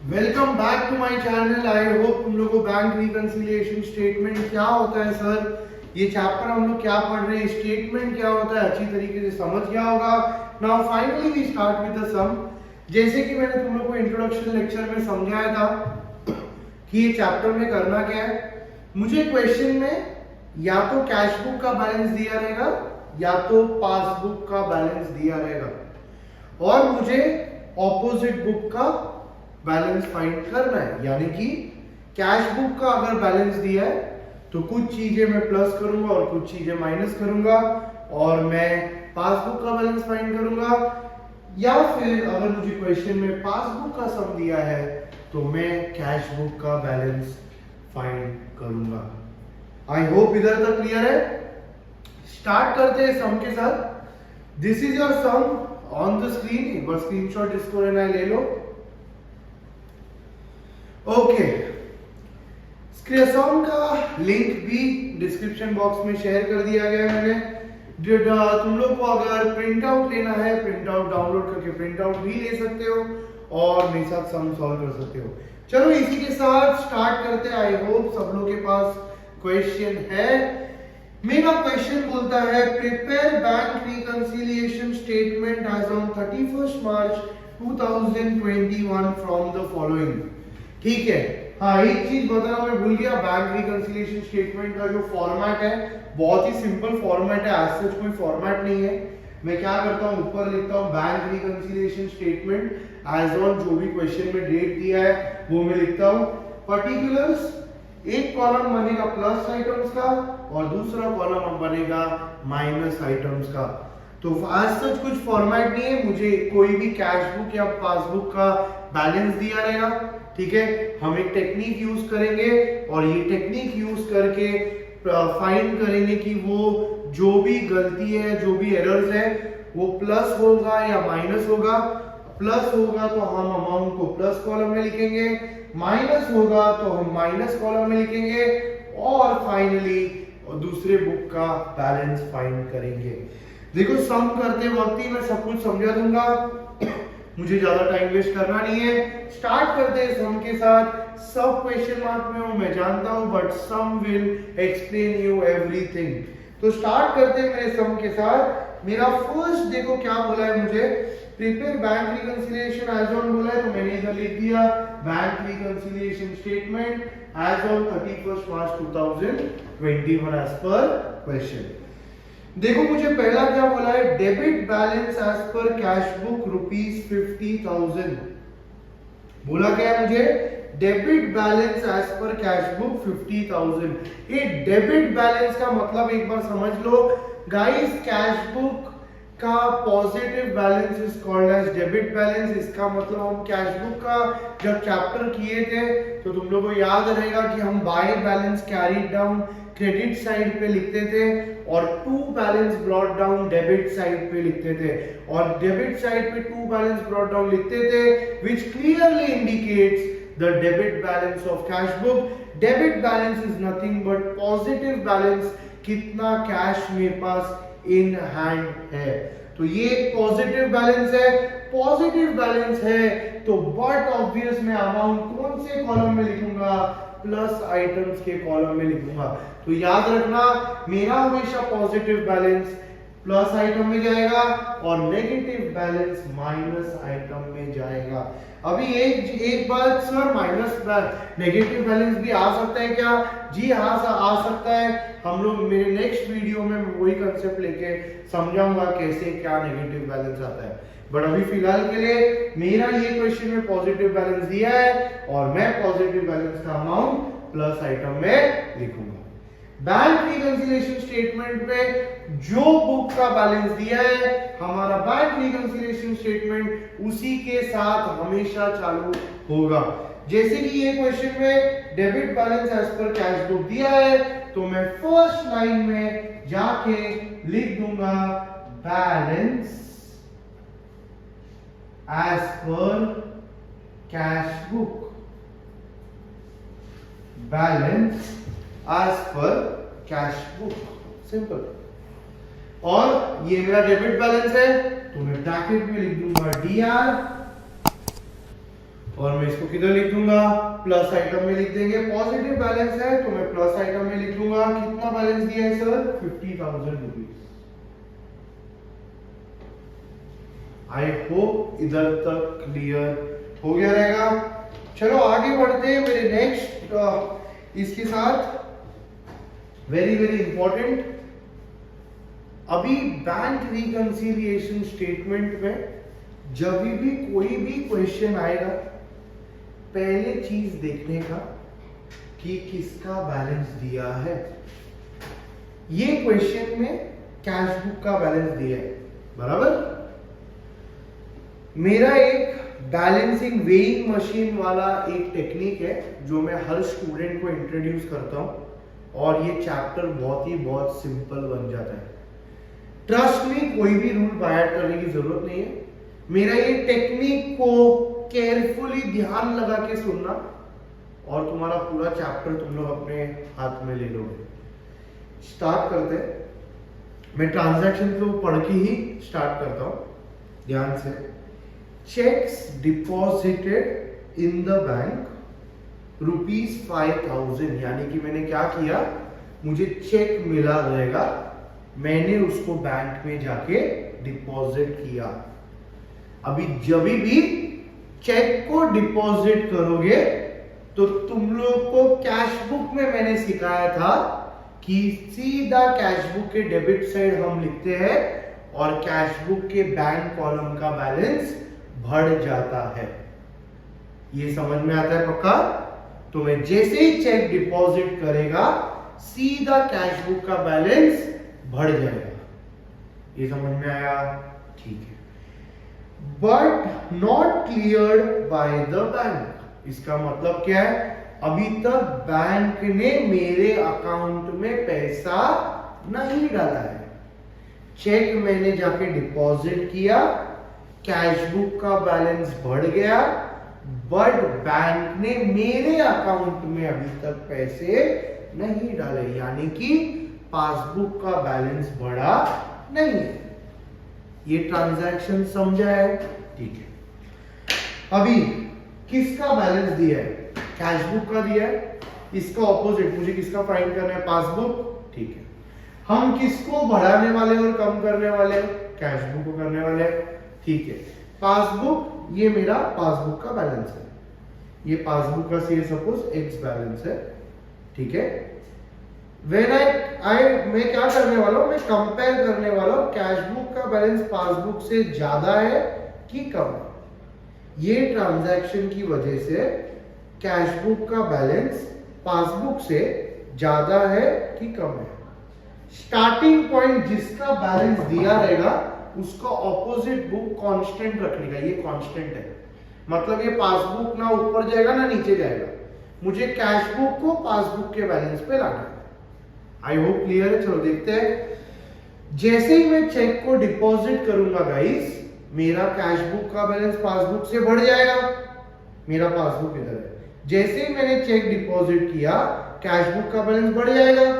Welcome back to my channel. I hope तुम लोगों को बैंक रिकंसिलिएशन स्टेटमेंट क्या होता है सर, ये चैप्टर हम लोग क्या पढ़ रहे हैं, स्टेटमेंट क्या होता है, अच्छी तरीके से समझ गया होगा। Now finally we start with the sum. जैसे कि मैंने तुम लोग को इंट्रोडक्शन लेक्चर में समझाया था कि ये चैप्टर में करना क्या है। मुझे क्वेश्चन में या तो कैश बुक का बैलेंस दिया रहेगा या तो पासबुक का बैलेंस दिया रहेगा और मुझे ऑपोजिट बुक का बैलेंस फाइंड करना है। यानी कि कैश बुक का अगर बैलेंस दिया है तो कुछ चीजें मैं प्लस करूंगा और कुछ चीजें माइनस करूंगा और मैं पासबुक का बैलेंस फाइंड करूंगा। या फिर अगर मुझे क्वेश्चन में पासबुक का सम दिया है तो मैं कैश बुक का बैलेंस फाइंड करूंगा। आई होप इधर तक क्लियर है। स्टार्ट करते हैं सम के साथ। This is your sum on the screen. एक बार स्क्रीनशॉट इसको लेना है, ले लो। ओके, सम का लिंक भी डिस्क्रिप्शन बॉक्स में शेयर कर दिया गया है मैंने। तुम लोग को अगर प्रिंट आउट लेना है, प्रिंट आउट डाउनलोड करके प्रिंट आउट भी ले सकते हो और मेरे साथ सम सॉल्व कर सकते हो। चलो इसी के साथ स्टार्ट करते हैं। आई होप सब लोग के पास क्वेश्चन है। मेरा क्वेश्चन बोलता है prepare bank reconciliation statement as on 31 March 2021 from the following. ठीक है, हाँ एक चीज बताना मैं भूल गया, बैंक रिकंसिलिएशन स्टेटमेंट का जो फॉर्मेट है बहुत ही सिंपल फॉर्मेट है, आज सच कोई फॉर्मेट नहीं है। मैं क्या करता हूँ, ऊपर लिखता हूँ bank reconciliation statement as on, जो भी क्वेश्चन में डेट दिया है वो मैं लिखता हूँ। पर्टिकुलर्स, एक कॉलम बनेगा प्लस आइटम्स का और दूसरा कॉलम बनेगा माइनस आइटम्स का। तो आज सच कुछ फॉर्मेट नहीं है, मुझे कोई भी कैश बुक या पासबुक का बैलेंस दिया रहेगा। ठीक है, हम एक टेक्निक यूज करेंगे और ये टेक्निक यूज करके फाइंड करेंगे कि वो जो भी गलती है, जो भी एरर्स है वो प्लस होगा या माइनस होगा। प्लस होगा तो हम अमाउंट को प्लस कॉलम में लिखेंगे, माइनस होगा तो हम माइनस कॉलम में लिखेंगे और फाइनली दूसरे बुक का बैलेंस फाइंड करेंगे। देखो सम करते वक्त ही मैं सब कुछ समझा दूंगा, मुझे ज्यादा टाइम वेस्ट करना नहीं है। स्टार्ट करते हैं सम के साथ। सब क्वेश्चन मार्क में हो मैं जानता हूं, but some will explain you everything. तो स्टार्ट करते हैं मेरे सम के साथ। मेरा फर्स्ट देखो क्या बोला है मुझे, prepare bank reconciliation as on बोला है तो मैंने इधर लिख दिया bank reconciliation statement as on 31 March 2021 as per question. देखो मुझे पहला क्या बोला है, debit balance as per cash book ₹50,000 बोला क्या है मुझे, debit balance as per cash book 50,000। ये डेबिट बैलेंस का मतलब एक बार समझ लो गाइस, कैश बुक का positive balance is called as debit balance. इसका मतलब हम कैश बुक का जब चैप्टर किए थे तो तुम लोगों को याद रहेगा कि हम by balance carried down credit side पे लिखते थे और to balance brought down debit side पे लिखते थे, और डेबिट साइड पे टू बैलेंस ब्रॉट डाउन लिखते थे which clearly indicates the debit balance of cash book. Debit balance is nothing but positive balance, कितना कैश मेरे पास इन हैंड है। तो ये एक पॉजिटिव बैलेंस है। पॉजिटिव बैलेंस है तो बट ऑब्वियस मैं अमाउंट कौन से कॉलम में लिखूंगा, प्लस आइटम्स के कॉलम में लिखूंगा। तो याद रखना मेरा हमेशा पॉजिटिव बैलेंस प्लस आइटम में जाएगा और नेगेटिव बैलेंस माइनस आइटम में जाएगा। अभी एक बात सर, माइनस नेगेटिव बैलेंस भी आ सकता है क्या? जी हाँ आ सकता है। हम लोग मेरे नेक्स्ट वीडियो में वही कंसेप्ट लेके समझाऊंगा कैसे क्या नेगेटिव बैलेंस आता है, बट अभी फिलहाल के लिए मेरा ये क्वेश्चन में पॉजिटिव बैलेंस दिया है और मैं पॉजिटिव बैलेंस का अमाउंट प्लस आइटम में लिखूंगा। बैंक रिकंसिलिएशन स्टेटमेंट में जो बुक का बैलेंस दिया है, हमारा बैंक रिकंसिलिएशन स्टेटमेंट उसी के साथ हमेशा चालू होगा। जैसे कि ये क्वेश्चन में debit balance as per cash book दिया है तो मैं फर्स्ट लाइन में जाके लिख दूंगा balance as per cash book, balance as per cash book, simple. और ये मेरा डेबिट बैलेंस है तो मैं ब्रैकेट में लिख दूंगा DR और मैं इसको किधर लिख दूंगा, प्लस आइटम में लिख देंगे। पॉजिटिव बैलेंस है तो मैं प्लस आइटम में लिख दूंगा। कितना बैलेंस दिया है सर, 50,000 रुपीज। आई होप इधर तक क्लियर हो गया रहेगा। चलो आगे बढ़ते हैं मेरे नेक्स्ट इसके साथ। वेरी वेरी इंपॉर्टेंट, अभी बैंक रिकंसिलिएशन स्टेटमेंट में जब भी कोई भी क्वेश्चन आएगा, पहले चीज देखने का कि किसका बैलेंस दिया है। ये क्वेश्चन में कैश बुक का बैलेंस दिया है, बराबर। मेरा एक बैलेंसिंग वेइंग मशीन वाला एक टेक्निक है जो मैं हर स्टूडेंट को इंट्रोड्यूस करता हूं, और ये चैप्टर बहुत सिंपल बन जाता है। ट्रस्ट में कोई भी रूल बायर करने की जरूरत नहीं है। मेरा ये टेक्निक को केयरफुली ध्यान लगा के सुनना, और तुम्हारा पूरा चैप्टर तुम लोग अपने हाथ में ले लोगे। स्टार्ट करते हैं। मैं ट्रांजैक्शन को पढ़ के ही स्टार्ट करता हूं, ध्यान से। Checks deposited in the bank ₹5,000, यानी कि मैंने क्या किया, मुझे चेक मिला रहेगा, मैंने उसको बैंक में जाके डिपॉजिट किया। अभी जब भी चेक को डिपॉजिट करोगे तो तुम लोग को कैश बुक में मैंने सिखाया था कि सीधा कैश बुक के डेबिट साइड हम लिखते हैं और कैश बुक के बैंक कॉलम का बैलेंस बढ़ जाता है। ये समझ में आता है पक्का? तो मैं जैसे ही चेक डिपॉजिट करेगा सीधा कैश बुक का बैलेंस बढ़ जाएगा। ये समझ में आया? ठीक है। But not cleared by the bank, इसका मतलब क्या है, अभी तक बैंक ने मेरे अकाउंट में पैसा नहीं डाला है। चेक मैंने जाके डिपॉजिट किया, कैश बुक का बैलेंस बढ़ गया, बट बैंक ने मेरे अकाउंट में अभी तक पैसे नहीं डाले, यानी कि पासबुक का बैलेंस बढ़ा नहीं है। ये ट्रांजैक्शन समझा है? ठीक है। अभी किसका बैलेंस दिया है? कैश बुक का दिया है। इसका ऑपोजिट मुझे किसका फाइंड करना है? पासबुक। ठीक है। हम किसको बढ़ाने वाले और कम करने वाले? कैश बुक को करने वाले। ठीक है। पासबुक, ये मेरा पासबुक का बैलेंस है। ये पासबुक का से सपोज एक्स बैलेंस है। ठीक है। When मैं क्या करने वाला हूं, मैं कंपेयर करने वाला हूं कैश बुक का बैलेंस पासबुक से ज्यादा है कि कम है। ये ट्रांजैक्शन की वजह से कैश बुक का बैलेंस पासबुक से ज्यादा है कि कम है। स्टार्टिंग पॉइंट जिसका बैलेंस दिया रहेगा उसका ऑपोजिट बुक कांस्टेंट रखने का। ये कांस्टेंट है, मतलब ये पासबुक ना ऊपर जाएगा ना नीचे जाएगा। मुझे कैश बुक को पासबुक के बैलेंस पे लाना है। आई होप क्लियर है। चलो देखते हैं। जैसे ही मैं चेक को डिपॉजिट करूंगा गाइस, मेरा कैश बुक का बैलेंस पासबुक से बढ़ जाएगा। मेरा पासबुक इधर है। जैसे ही मैंने चेक डिपॉजिट किया, कैश बुक का बैलेंस बढ़ जाएगा।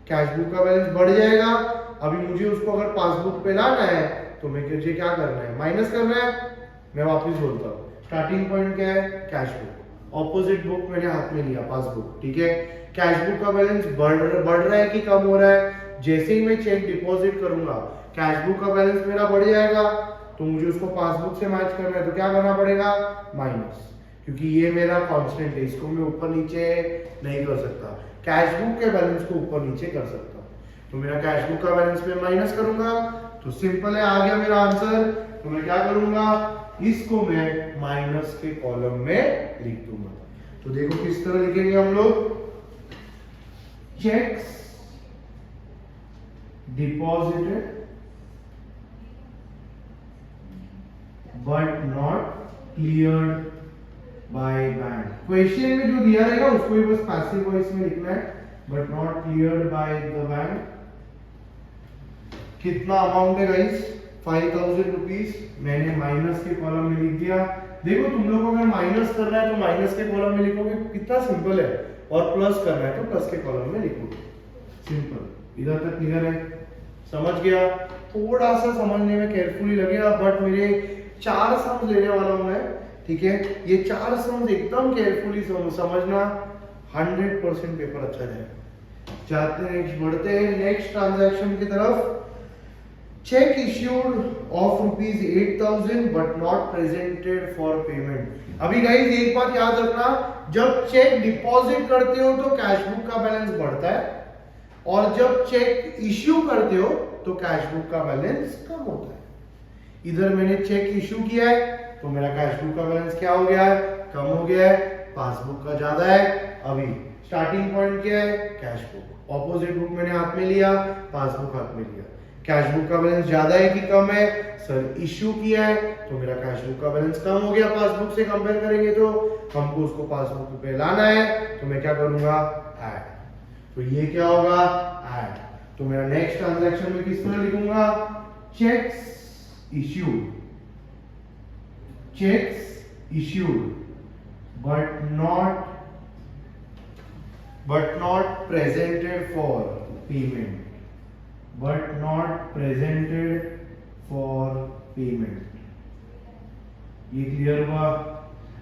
कैश बुक का बैलेंस बढ़ जाएगा। अभी मुझे उसको अगर पासबुक पे लाना है तो मुझे क्या करना है? माइनस करना है। मैं वापस बोलता हूँ, स्टार्टिंग पॉइंट क्या है? Cash book. ऑपोजिट बुक मैंने हाथ में लिया, पासबुक। ठीक है। कैश बुक का बैलेंस बढ़ रहा है कि कम हो रहा है? जैसे ही मैं चेक डिपॉजिट करूंगा, कैश बुक का बैलेंस मेरा बढ़ जाएगा, तो मुझे उसको पासबुक से मैच करना है तो क्या करना पड़ेगा? माइनस, क्योंकि ये मेरा कांस्टेंट है, इसको मैं ऊपर नीचे नहीं कर सकता। कैश बुक के बैलेंस को ऊपर नीचे कर सकता हूँ, तो मेरा कैश बुक का बैलेंस में माइनस करूंगा तो सिंपल है, आ गया मेरा आंसर। तो मैं क्या करूंगा? इसको मैं माइनस के कॉलम में लिख दूंगा। तो देखो किस तरह लिखेंगे हम लोग। Checks deposited but not cleared by bank. Question में जो दिया रहेगा उसको भी बस पैसिव वॉइस में लिखना है, but not cleared by the bank. कितना अमाउंट है गाइस? 5,000 रुपीज। मैंने माइनस के कॉलम में लिख दिया। देखो तुम लोगों को अगर माइनस करना है तो माइनस के कॉलम में लिखोगे, कितना सिंपल है, और प्लस करना है तो प्लस के कॉलम में लिखोगे। सिंपल। इधर तक क्लियर है? समझ गया? थोड़ा सा समझने में केयरफुली लगेगा, बट मेरे 4 सम्स लेने वाला हूं मैं, ठीक है, ये 4 सम्स एकदम केयरफुली समझना, 100% पेपर अच्छा जाएगा। जाते हैं नेक्स्ट, बढ़ते हैं नेक्स्ट ट्रांजैक्शन की तरफ। Check issued of ₹8,000 but not presented for payment. अभी गाइस एक बात याद रखना, जब चेक डिपॉजिट करते हो तो कैश बुक का बैलेंस बढ़ता है, और जब चेक इश्यू करते हो तो कैश बुक का बैलेंस कम होता है। इधर मैंने चेक इश्यू किया है तो मेरा कैश बुक का बैलेंस क्या हो गया है, कम हो गया है, पासबुक का ज्यादा है। अभी स्टार्टिंग पॉइंट क्या है, कैश बुक, ऑपोजिट बुक मैंने हाथ में लिया, पासबुक हाथ में लिया, कैश बुक का बैलेंस ज्यादा है कि कम है, सर इश्यू किया है तो मेरा कैश बुक का बैलेंस कम हो गया, पासबुक से कंपेयर करेंगे तो हमको उसको पासबुक पे लाना है, तो मैं क्या करूंगा, ऐड। तो ये क्या होगा, ऐड। तो मेरा नेक्स्ट ट्रांजैक्शन में किस तरह लिखूंगा, checks issued, checks issued but not presented for payment, but not presented for payment। ये क्लियर हुआ।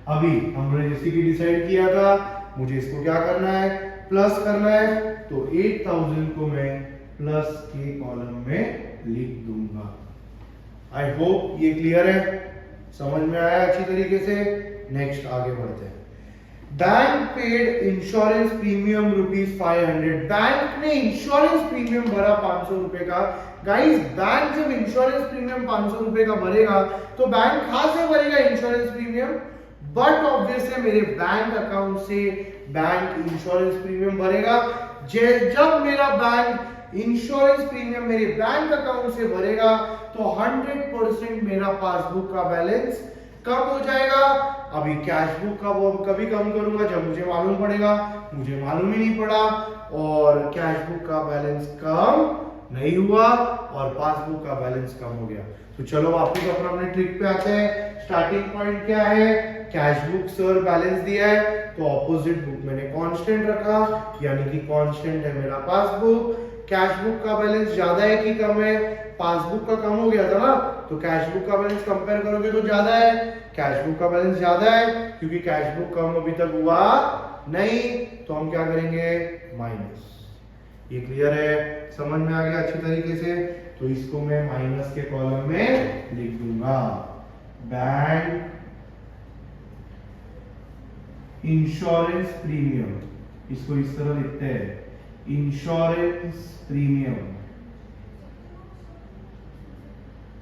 अभी हमने जैसे कि डिसाइड किया था, मुझे इसको क्या करना है, प्लस करना है, तो 8,000 को मैं प्लस के कॉलम में लिख दूंगा। आई होप ये क्लियर है, समझ में आया अच्छी तरीके से। नेक्स्ट आगे बढ़ते हैं। Bank paid insurance premium ₹500। Bank ने इंश्योरेंस प्रीमियम भरा 500 रुपए का। गाइस बैंक जब इंश्योरेंस प्रीमियम 500 रुपए का भरेगा तो बैंक कहां से भरेगा इंश्योरेंस प्रीमियम, बट ऑब्वियसली मेरे बैंक अकाउंट से बैंक इंश्योरेंस प्रीमियम भरेगा। जब मेरा बैंक इंश्योरेंस प्रीमियम मेरे बैंक अकाउंट से भरेगा तो 100% मेरा पासबुक का बैलेंस कब हो जाएगा। अभी कैश बुक का वो कभी कम करूंगा जब मुझे मालूम पड़ेगा, मुझे मालूम ही नहीं पड़ा, और कैश बुक का बैलेंस कम नहीं हुआ और पासबुक का बैलेंस कम हो गया। तो चलो वापस अपने ट्रिक पे आते हैं। स्टार्टिंग पॉइंट क्या है, कैश बुक सर बैलेंस दिया है तो ऑपोजिट बुक मैंने कांस्टेंट रखा, यानी कि कांस्टेंट है मेरा पासबुक। कैश बुक का बैलेंस ज्यादा है कि कम है, पासबुक का कम हो गया था ना, तो कैश बुक का बैलेंस कंपेयर करोगे तो ज्यादा है, कैश बुक का बैलेंस ज्यादा है क्योंकि कैश बुक कम अभी तक हुआ नहीं, तो हम क्या करेंगे, माइनस। ये क्लियर है, समझ में आ गया अच्छी तरीके से। तो इसको मैं माइनस के कॉलम में लिख दूंगा, बैंक इंश्योरेंस प्रीमियम, इसको इस तरह लिखते हैं, insurance premium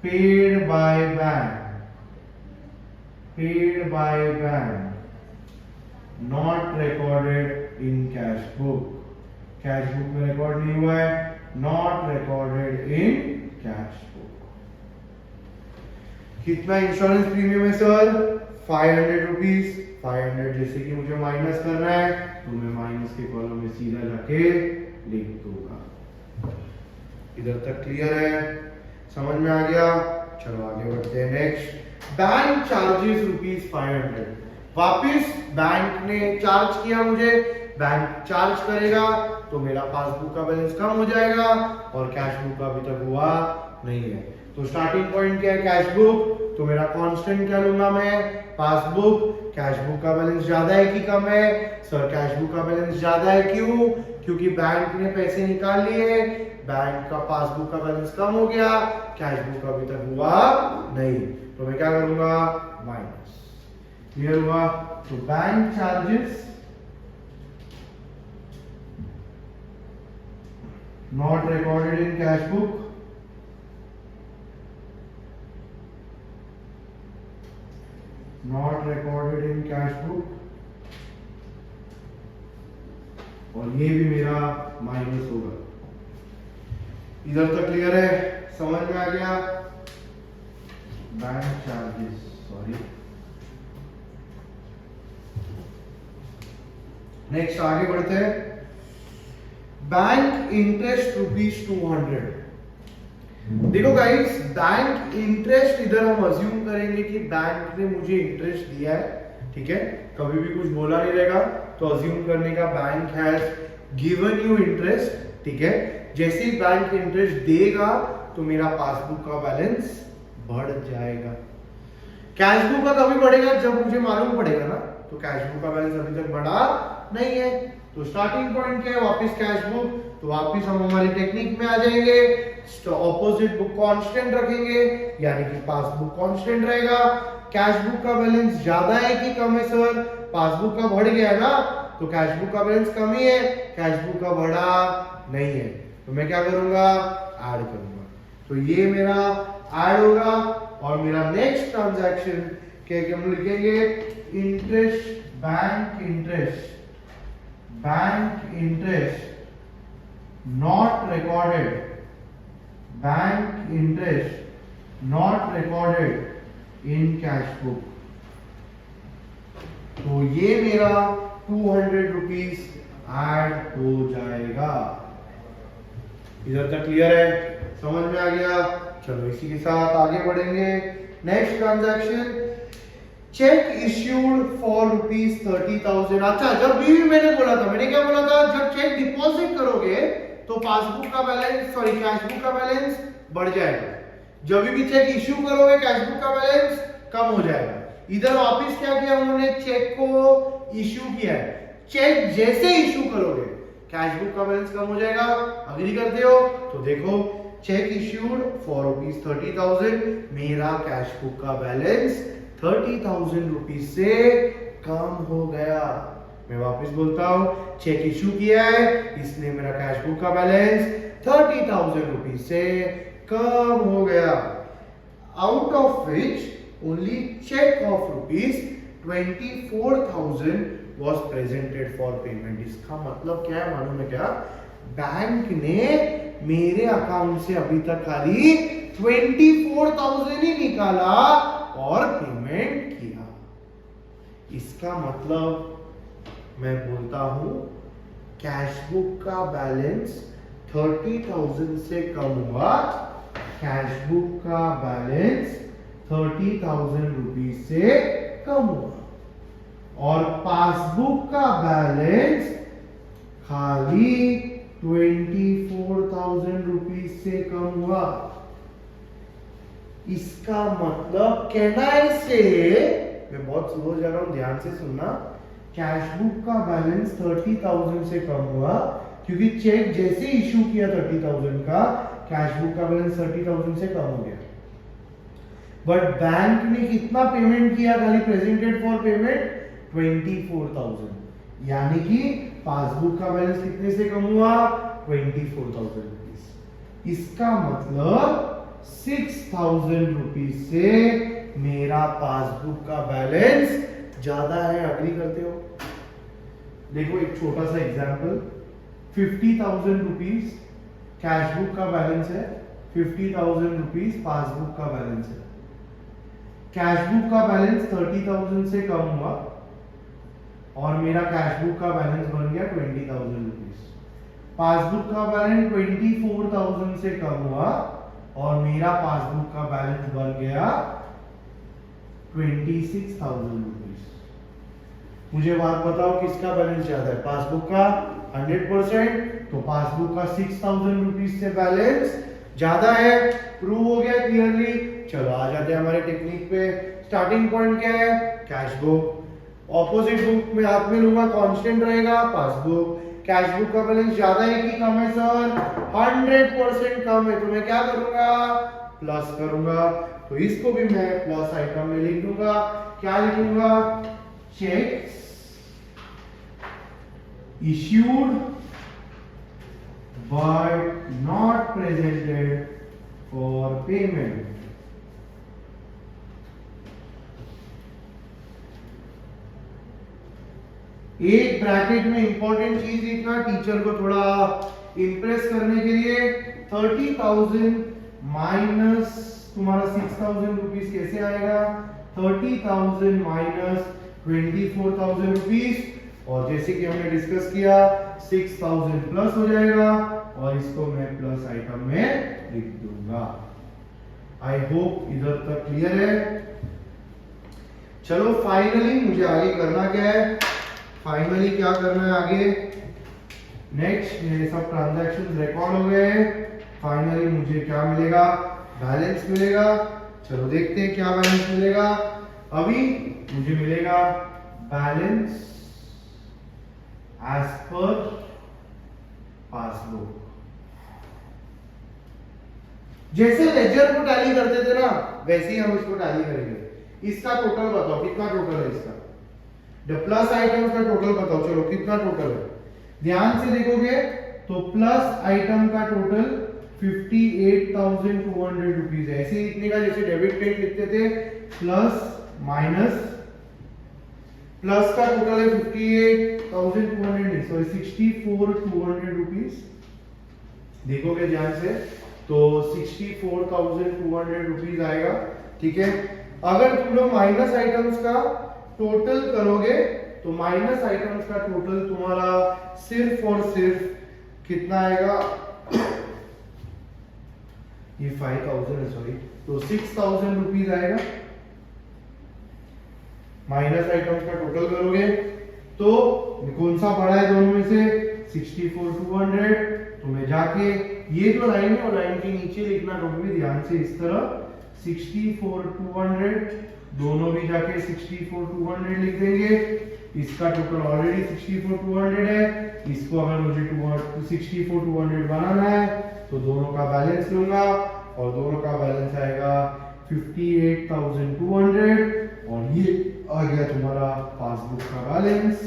paid by bank not recorded in cash book. Cash book में रिकॉर्ड नहीं हुआ है, not recorded in cash book. कितना इंश्योरेंस प्रीमियम है सर, 500 रुपीज। 500 जैसे कि मुझे माइनस करना है तो मैं माइनस के कॉलम में सीधा जाके लिख दूंगा। इधर तक क्लियर है, समझ में आ गया। चलो आगे बढ़ते हैं। Next, bank charges ₹500। वापिस बैंक ने चार्ज किया मुझे, बैंक चार्ज करेगा तो मेरा पासबुक का बैलेंस कम हो जाएगा और कैश बुक का अभी तक हुआ नहीं है। तो स्टार्टिंग पॉइंट क्या है, कैश बुक, तो मेरा कांस्टेंट क्या लूंगा मैं, पासबुक। कैश बुक का बैलेंस ज्यादा है कि कम है, सर कैश बुक का बैलेंस ज्यादा है, क्यों, क्योंकि बैंक ने पैसे निकाल लिए, बैंक का पासबुक का बैलेंस कम हो गया, कैश बुक अभी तक हुआ नहीं, तो मैं क्या करूंगा, माइनस। क्लियर हुआ। तो bank charges not recorded in cash book, not recorded in cash book, और ये भी मेरा माइनस होगा। इधर तक क्लियर है, समझ में आ गया। Bank charges, sorry. नेक्स्ट आगे बढ़ते हैं। Bank interest ₹200। देखो गाइस, बैंक इंटरेस्ट इधर हम अज्यूम करेंगे कि बैंक ने मुझे इंटरेस्ट दिया है, ठीक है, कभी भी कुछ बोला नहीं रहेगा, तो अज्यूम करने का bank has given you interest, ठीक है। जैसे ही बैंक इंटरेस्ट देगा तो मेरा पासबुक का बैलेंस बढ़ जाएगा। कैश बुक का कभी बढ़ेगा जब मुझे मालूम पड़ेगा ना, तो कैश बुक का बैलेंस अभी तक बढ़ा नहीं है। तो स्टार्टिंग पॉइंट क्या है, वापस कैश बुक, तो वापस हम हमारी टेक्निक में आ जाएंगे, ऑपोजिट बुक कांस्टेंट रखेंगे, यानी कि पासबुक कांस्टेंट रहेगा। कैश बुक का बैलेंस ज्यादा है कि कम है सर, पासबुक का बढ़ गया है ना, तो कैश बुक का बैलेंस कम ही है, कैश बुक का बढ़ा नहीं है, तो मैं क्या करूंगा, ऐड करूंगा। तो ये मेरा ऐड होगा, और मेरा नेक्स्ट ट्रांजैक्शन क्या हम लिखेंगे, interest, bank interest not recorded, bank interest not recorded in cash book. तो ये मेरा 200 रुपीज ऐड हो जाएगा। इधर तक क्लियर है, समझ में आ गया। चलो इसी के साथ आगे बढ़ेंगे। Next transaction, check issued for ₹30,000। अच्छा, जब भी मैंने बोला था, मैंने क्या बोला था, जब चेक डिपॉजिट करोगे तो पासबुक का बैलेंस, सॉरी कैश बुक का बैलेंस बढ़ जाएगा, जब भी चेक इश्यू करोगे कैश बुक का बैलेंस कम हो जाएगा। इधर वापस क्या किया उन्होंने, चेक को इश्यू किया है, चेक जैसे इश्यू करोगे कैश बुक का बैलेंस कम हो जाएगा। अग्री करते हो? तो देखो, चेक इश्यूड फॉर ₹30,000, मेरा कैश बुक का बैलेंस 30,000 रुपीज से कम हो गया। मैं वापस बोलता हूं, चेक इश्यू किया है, इसलिए मेरा कैश बुक का बैलेंस 30,000 रुपीज से कम हो गया। Out of which only check of ₹24,000 was presented for payment। इसका मतलब क्या है मालूम है क्या, बैंक ने मेरे अकाउंट से अभी तक खाली 24,000 ही निकाला और पेमेंट किया। इसका मतलब मैं बोलता हूं, कैश बुक का बैलेंस 30,000 से कम हुआ, कैश बुक का बैलेंस 30,000 रुपीज से कम हुआ, और पासबुक का बैलेंस खाली 24,000 रुपीज से कम हुआ। इसका मतलब कहना है से, मैं बहुत स्लो जा रहा हूं, ध्यान से सुनना, कैश बुक का बैलेंस 30,000 से कम हुआ क्योंकि चेक जैसे इश्यू किया 30,000 का, कैश बुक का बैलेंस 30,000 से कम हो गया। बट बैंक ने कितना पेमेंट किया, खाली प्रेजेंटेड फॉर पेमेंट 24,000, यानी कि पासबुक का बैलेंस कितने से कम हुआ, 24,000 रुपीज। इसका मतलब 6,000 रुपीज से मेरा पासबुक का बैलेंस ज्यादा है। अग्री करते हो? देखो एक छोटा सा एग्जांपल, 50,000 रुपीज कैश बुक का बैलेंस है, 50,000 रुपीज पासबुक का बैलेंस है। कैश बुक का बैलेंस 30,000 से कम हुआ और मेरा कैश बुक का बैलेंस बन गया 20,000 रुपीज। पासबुक का बैलेंस 24,000 से कम हुआ और मेरा पासबुक का बैलेंस बन गया 26,000 रुपीज। मुझे बात बताओ, किसका बैलेंस ज्यादा है, पासबुक का 100%, तो पासबुक का 6,000 रुपीज से बैलेंस ज्यादा है। प्रूव हो गया क्लियरली। चलो आ जाते हैं हमारे टेक्निक पे। स्टार्टिंग पॉइंट क्या है, कैश बुक। ऑपोजिट बुक में हाथ में लूंगा, कांस्टेंट रहेगा पासबुक। कैश बुक का बैलेंस ज्यादा है कि कम है सर, 100% कम है, तो मैं क्या करूंगा, प्लस करूंगा। तो इसको भी मैं प्लस आइटम में लिख दूंगा। क्या लिखूंगा, cheques issued but not presented for payment। एक ब्रैकेट में इंपॉर्टेंट चीज लिखना, टीचर को थोड़ा इंप्रेस करने के लिए। 30,000 माइनस तुम्हारा 6,000 रुपीज कैसे आएगा, 30,000 माइनस 24,000 रुपीज, और जैसे कि हमने डिस्कस किया 6,000 प्लस हो जाएगा और इसको मैं प्लस आइटम में लिख दूंगा। आई होप इधर तक क्लियर है। चलो फाइनली मुझे आगे करना क्या है, फाइनली क्या करना है आगे, नेक्स्ट मेरे सब ट्रांजैक्शन रिकॉर्ड हो गए हैं। फाइनली मुझे क्या मिलेगा, बैलेंस मिलेगा। चलो देखते हैं क्या बैलेंस मिलेगा। अभी मुझे मिलेगा बैलेंस एज पर पासबुक। जैसे लेजर को टैली करते थे ना वैसे ही हम इसको टैली करेंगे। इसका टोटल बताओ कितना टोटल है इसका, द प्लस आइटम का टोटल बताओ, चलो कितना टोटल है। ध्यान से देखोगे तो प्लस आइटम का टोटल 58,200 रुपीज है। ऐसे लिखने का जैसे डेबिट क्रेडिट लिखते थे, प्लस माइनस, प्लस का टोटल है 58,200 नहीं सॉरी 64,200 रुपीज। देखोगे ध्यान से तो 64,200 रुपीज आएगा, ठीक है। अगर तुम लोग माइनस आइटम्स का टोटल करोगे तो माइनस आइटम्स का टोटल तुम्हारा सिर्फ और सिर्फ कितना आएगा, ये 5,000 है सॉरी, तो 6,000 रुपीज आएगा। माइनस आइटम्स का टोटल करोगे तो कौन सा बड़ा है दोनों में से, 64,200। तो मैं जाके ये जो लाइन है और लाइन के नीचे लिखना कभी भी ध्यान से इस तरह 64,200, दोनों भी जाके 64,200 लिख देंगे। इसका टोटल ऑलरेडी 64,200 है, इसको अगर मुझे 64,200 बनाना है तो दोनों का बैलेंस लूंगा और दोनों का बैलेंस आएगा 58,200 और ये आ गया तुम्हारा पासबुक का बैलेंस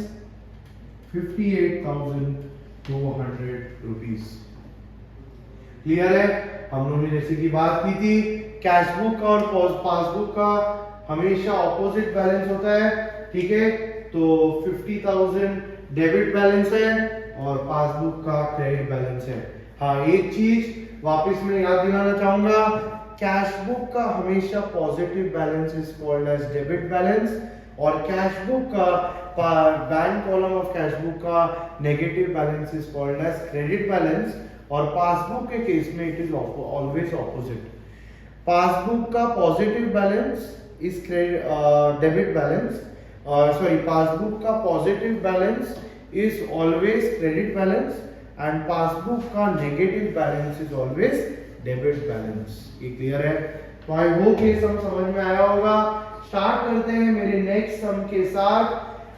58,200 रुपीज। क्लियर है। हम लोगों ने जैसे कि बात की थी कैश बुक का और पासबुक का हमेशा ऑपोजिट बैलेंस होता है, ठीक है। तो 50,000 डेबिट बैलेंस है और पासबुक का क्रेडिट बैलेंस है। हाँ, एक चीज वापस मैं याद दिलाना चाहूंगा, कैश बुक का हमेशा positive balance is called as debit balance और कैश बुक का bank column of cash book का negative balance is called as credit balance और पासबुक के केस में it is always opposite. Passbook का positive balance is debit balance, sorry passbook का positive balance is always credit balance and passbook का negative balance is always debit balance. ये clear है। तो I hope ये सब समझ में आया होगा। स्टार्ट करते हैं मेरे नेक्स्ट सम के साथ।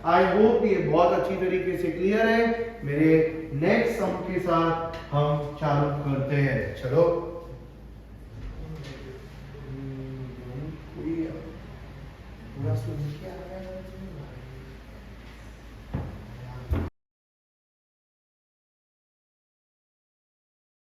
आई होप ये बहुत अच्छी तरीके से क्लियर है। मेरे नेक्स्ट सम के साथ हम चालू करते हैं। चलो पूरा